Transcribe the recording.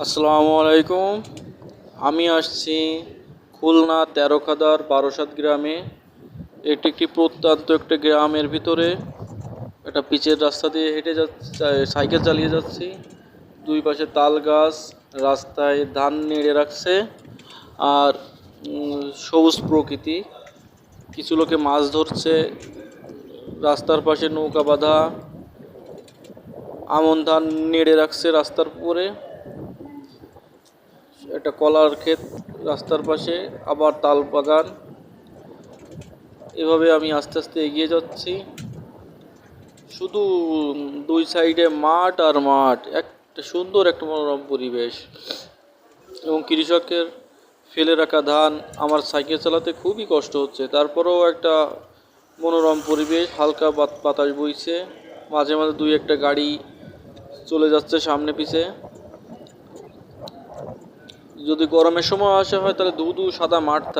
আসসালামু আলাইকুম। আমি আসছি খুলনা তেরোখাদার বারোসাত গ্রামে। এটি একটি প্রত্যন্ত একটা গ্রামের ভিতরে একটা পিচের রাস্তা দিয়ে হেঁটে যাচ্ছি, সাইকেল চালিয়ে যাচ্ছি। দুই পাশে তাল গাছ, রাস্তায় ধান নেড়ে রাখছে আর সবুজ প্রকৃতি। কিছু লোকে মাছ ধরছে, রাস্তার পাশে নৌকা বাঁধা, আমন ধান নেড়ে রাখছে রাস্তার উপরে। একটা কলার ক্ষেত রাস্তার পাশে, আবার তাল বাগান। এভাবে আমি আস্তে আস্তে এগিয়ে যাচ্ছি। শুধু দুই সাইডে মাঠ আর মাঠ, একটা সুন্দর একটা মনোরম পরিবেশ। এবং কৃষকের ফেলে রাখা ধান আমার সাইকেল চালাতে খুবই কষ্ট হচ্ছে, তারপরেও একটা মনোরম পরিবেশ। হালকা বাতাস বইছে, মাঝে মাঝে দুই একটা গাড়ি চলে যাচ্ছে সামনে পিছে। যদি গরমের সময় আসা হয় তাহলে ধু ধু সাদা মাঠ থাকে।